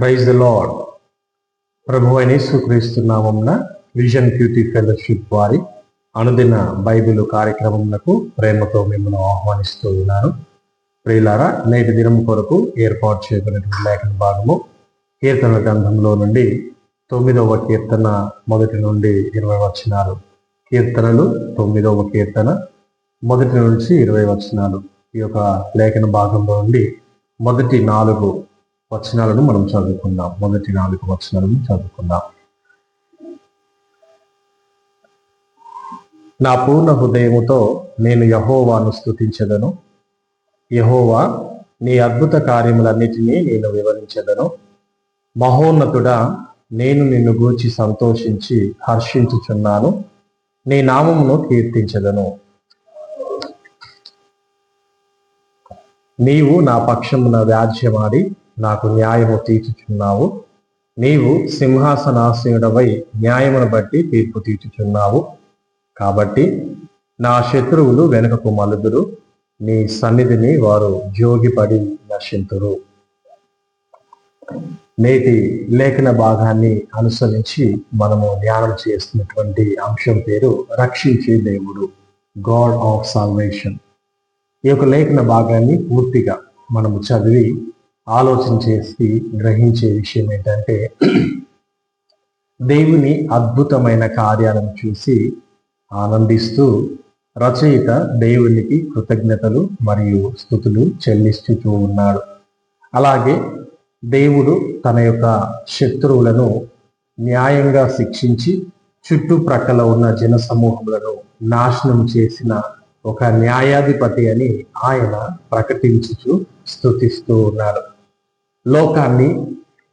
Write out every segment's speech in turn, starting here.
Praise the lord. ప్రభు అయిన యేసుక్రీస్తు నామమున విజన్ క్యూటీ ఫెలోషిప్ వారి అనుదిన బైబిల్ కార్యక్రమమునకు ప్రేమతో మిమ్మల్ని ఆహ్వానిస్తూ ఉన్నాను. ప్రియులారా, నేటి దినం కొరకు ఏర్పాటు చేయబడినటువంటి లేఖన భాగము కీర్తన గ్రంథంలో నుండి 9వ కీర్తన 1 నుండి 20 వచనాలు. కీర్తనలు 9వ కీర్తన 1 నుంచి 20 వచనాలు. ఈ యొక్క లేఖన భాగంలో నుండి మొదటి 4 వచనాలను మనం చదువుకుందాం. మొదటి 4 వచనాలను చదువుకుందాం. నా పూర్ణ హృదయముతో నేను యెహోవాను స్తుతించెదను. యెహోవా, నీ అద్భుత కార్యములన్నిటినీ నేను వివరించెదను. మహోన్నతుడా, నేను నిన్ను గూర్చి సంతోషించి హర్షించుచున్నాను. నీ నామమును కీర్తించెదను. నీవు నా పక్షమున వ్యాజ్యమాడి నాకు న్యాయము తీర్చుచున్నావు. నీవు సింహాసనాసీనుడవై న్యాయమును బట్టి తీర్పు తీర్చుచున్నావు. కాబట్టి నా శత్రువులు వెనుకకు మలుదురు, నీ సన్నిధిని వారు జోగిపడి నశింతురు. నేటి లేఖన భాగాన్ని అనుసరించి మనము ధ్యానం చేస్తున్నటువంటి అంశం పేరు రక్షించే దేవుడు, గాడ్ ఆఫ్ సాల్వేషన్. ఈ యొక్క లేఖన భాగాన్ని పూర్తిగా మనము చదివి ఆలోచన చేసి గ్రహించే విషయం ఏంటంటే, దేవుని అద్భుతమైన కార్యాలను చూసి ఆనందిస్తూ రచయిత దేవునికి కృతజ్ఞతలు మరియు స్తుతులు చెల్లిస్తూ ఉన్నాడు. అలాగే దేవుడు తన యొక్క శత్రువులను న్యాయంగా శిక్షించి చుట్టుప్రక్కల ఉన్న జన సమూహములను నాశనం చేసిన ఒక న్యాయాధిపతి అని ఆయన ప్రకటించుచు స్తుతిస్తూ ఉన్నాడు. లోకాన్ని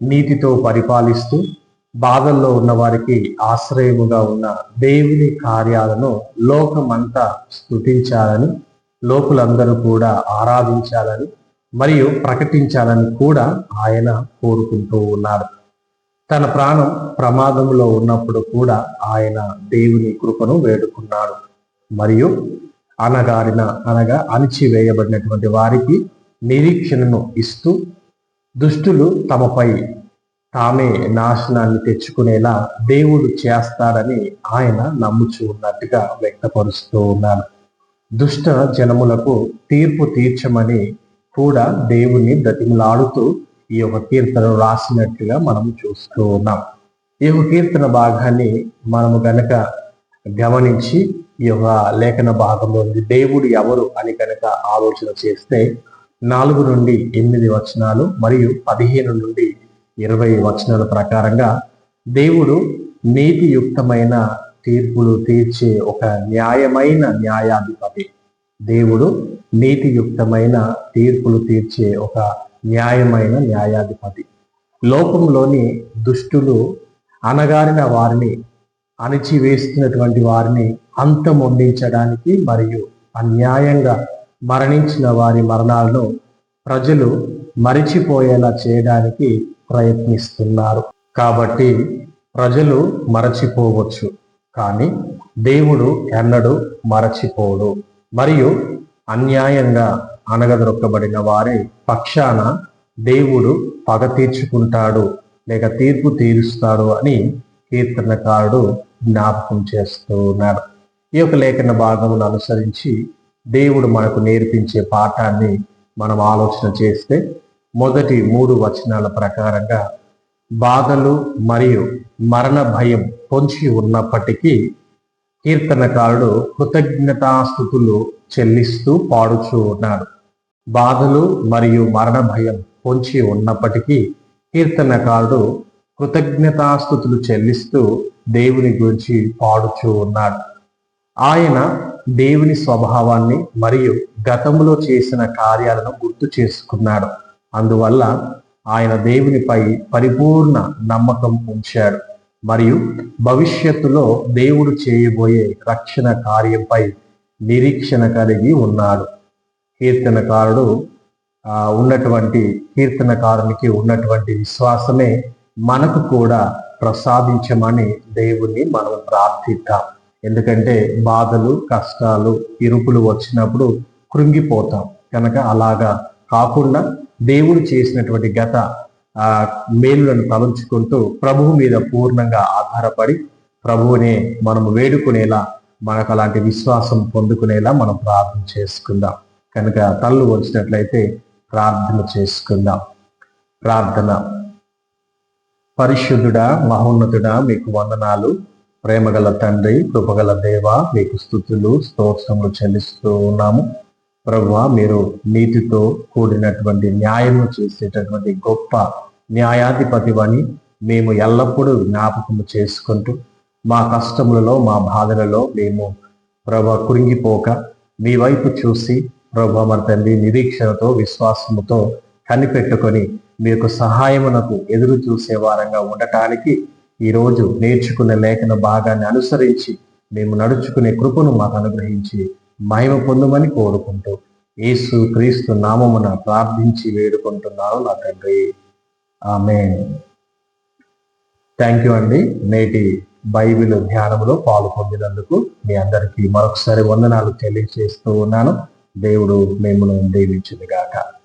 నీతితో పరిపాలిస్తూ బాధల్లో ఉన్న వారికి ఆశ్రయముగా ఉన్న దేవుని కార్యాలను లోకమంతా స్తుతించాలని, లోకులందరూ కూడా ఆరాధించాలని మరియు ప్రకటించాలని కూడా ఆయన కోరుకుంటూ ఉన్నాడు. తన ప్రాణం ప్రమాదంలో ఉన్నప్పుడు కూడా ఆయన దేవుని కృపను వేడుకున్నాడు. మరియు అనగా అణిచివేయబడినటువంటి వారికి నిరీక్షణను ఇస్తూ దుష్టులు తమపై తామే నాశనాన్ని తెచ్చుకునేలా దేవుడు చేస్తాడని ఆయన నమ్ముచూ ఉన్నట్టుగా వ్యక్తపరుస్తూ ఉన్నాడు. దుష్ట జనములకు తీర్పు తీర్చమని కూడా దేవుణ్ణి బ్రతిమలాడుతూ ఈ యొక్క కీర్తన రాసినట్టుగా మనం చూస్తూ ఉన్నాం. ఈ యొక్క కీర్తన భాగాన్ని మనము గనక గమనించి ఈ యొక్క లేఖన భాగంలో దేవుడు ఎవరు అని కనుక ఆలోచన చేస్తే 4 నుండి 8 వచనాలు మరియు 15 నుండి 20 వచనాల ప్రకారంగా దేవుడు నీతియుక్తమైన తీర్పులు తీర్చే ఒక న్యాయమైన న్యాయాధిపతి. దేవుడు నీతియుక్తమైన తీర్పులు తీర్చే ఒక న్యాయమైన న్యాయాధిపతి. లోకంలోని దుష్టులు అణగారిన వారిని, అణిచివేస్తున్నటువంటి వారిని అంతమొందించడానికి మరియు అన్యాయంగా మరణించిన వారి మరణాలను ప్రజలు మరిచిపోయేలా చేయడానికి ప్రయత్నిస్తున్నారు. కాబట్టి ప్రజలు మరచిపోవచ్చు, కానీ దేవుడు ఎన్నడూ మరచిపోడు. మరియు అన్యాయంగా అణగదొక్కబడిన వారి పక్షాన దేవుడు పగ తీర్చుకుంటాడు లేక తీర్పు తీరుస్తాడు అని కీర్తనకారుడు జ్ఞాపకం చేస్తూ ఉన్నాడు. ఈ యొక్క లేఖన భాగమును అనుసరించి దేవుడు మనకు నేర్పించే పాఠాన్ని మనం ఆలోచన చేస్తే, మొదటి 3 వచనాల ప్రకారంగా బాధలు మరియు మరణ భయం పొంచి ఉన్నప్పటికీ కీర్తనకారుడు కృతజ్ఞతాస్తుతులు చెల్లిస్తూ పాడుచూ ఉన్నాడు. బాధలు మరియు మరణ భయం పొంచి ఉన్నప్పటికీ కీర్తనకారుడు కృతజ్ఞతాస్తుతులు చెల్లిస్తూ దేవుని గురించి పాడుచూ ఉన్నాడు. ఆయన దేవుని స్వభావాన్ని మరియు గతంలో చేసిన కార్యాలను గుర్తు చేసుకున్నాడు. అందువల్ల ఆయన దేవునిపై పరిపూర్ణ నమ్మకం ఉంచాడు మరియు భవిష్యత్తులో దేవుడు చేయబోయే రక్షణ కార్యంపై నిరీక్షణ కలిగి ఉన్నాడు. కీర్తనకారునికి ఉన్నటువంటి విశ్వాసమే మనకు కూడా ప్రసాదించమని దేవుణ్ణి మనం ప్రార్థిద్దాం. ఎందుకంటే బాధలు, కష్టాలు, ఇరుకులు వచ్చినప్పుడు కృంగిపోతాం కనుక అలాగా కాకుండా దేవుడు చేసినటువంటి గత ఆ మేలులను తలంచుకుంటూ ప్రభువు మీద పూర్ణంగా ఆధారపడి ప్రభువునే మనం వేడుకునేలా, మనకు అలాంటి విశ్వాసం పొందుకునేలా మనం ప్రార్థన చేసుకుందాం. కనుక తల్లు వచ్చినట్లయితే ప్రార్థన చేసుకుందాం. ప్రార్థన. పరిశుద్ధుడా, మహోన్నతుడా, మీకు వందనాలు. ప్రేమగల తండ్రి, కృపగల దేవ, మీకు స్తుతులు స్తోత్రములు చెల్లిస్తూ ఉన్నాము. ప్రభువా, మీరు నీతితో కూడినటువంటి న్యాయము చేసేటటువంటి గొప్ప న్యాయాధిపతివని మేము ఎల్లప్పుడూ జ్ఞాపకము చేసుకుంటూ, మా కష్టములలో, మా బాధలలో మేము ప్రభు కృంగిపోక మీ వైపు చూసి ప్రభు మరి తండ్రి నిరీక్షణతో, విశ్వాసముతో కనిపెట్టుకొని మీకు సహాయమునకు ఎదురు చూసే వారంగా ఉండటానికి ఈరోజు నేర్చుకున్న లేఖన భాగాన్ని అనుసరించి మేము నడుచుకునే కృపను మాకు అనుగ్రహించి మహిమ పొందమని కోరుకుంటూ యేసు క్రీస్తు నామమున ప్రార్థించి వేడుకుంటున్నాను నా తండ్రి. ఆమేన్. థ్యాంక్ యూ అండి. నేటి బైబిల్ ధ్యానంలో పాలు పొందినందుకు మీ అందరికీ మరొకసారి వందనాలు తెలియజేస్తూ ఉన్నాను. దేవుడు మిమ్మల్ని దీవించును గాక.